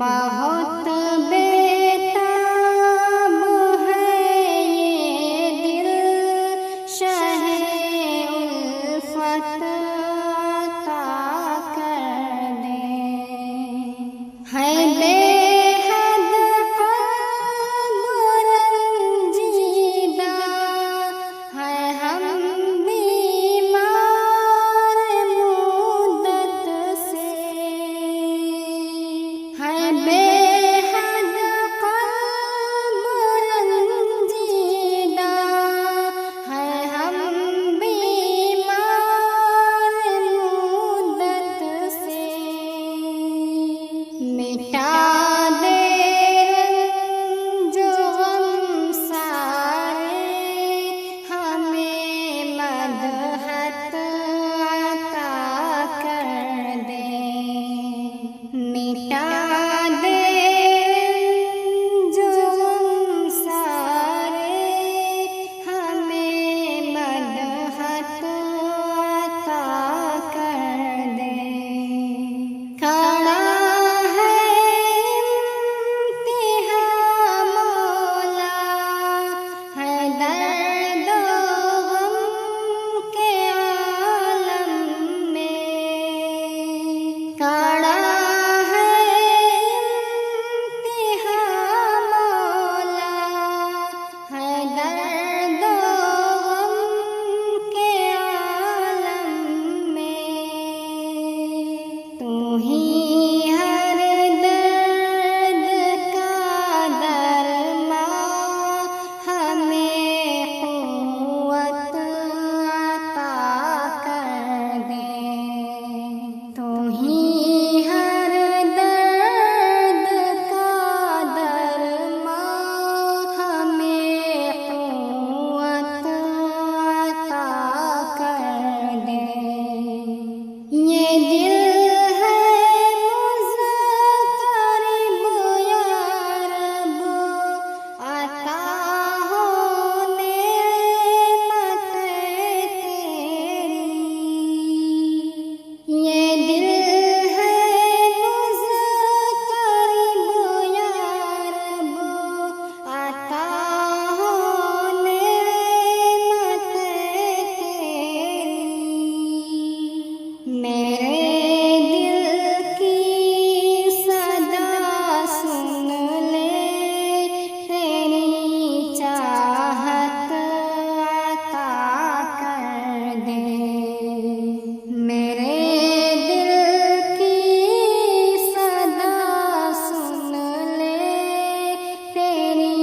बहुत बेताब है ये दिल, शहे उल्फत अता कर दे। है बेहद क़ल्ब रंजीदा, है हम बीमार मुद्दत से। है बेहद क़ल्ब रंजीदा, है हम बीमार मुद्दत से। मिटा दे जो गम सारे, हमें मदहत अता कर दे। मिटा दे जो गम सारे, हमें मदहत अता कर दे। खड़ा है इम्तिहान मौला, है दर्द गम के आलम में। खड़ा है इम्तिहान मौला, है दर्द गम के आलम में। तू ही हर दर्द का दरमा, हमें क़ुव्वत अता कर दे। तू ही हर दर्द का दरमा, हमें क़ुव्वत अता कर दे। ये दिल है मुज़्तरिब या रब, अता हो नेमत तेरी। ये दिल है मुज़्तरिब या रब, अता हो नेमत तेरी। मेरे दिल की सदा सुन ले, तेरी चाहत अता कर दे। मेरे दिल की सदा सुन ले, तेरी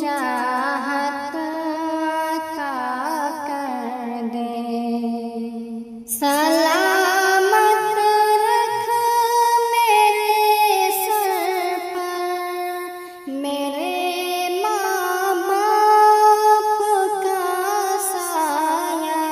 चाहत अता कर दे। सलामत रख मेरे सर पर, मेरे माँ बाप का साया।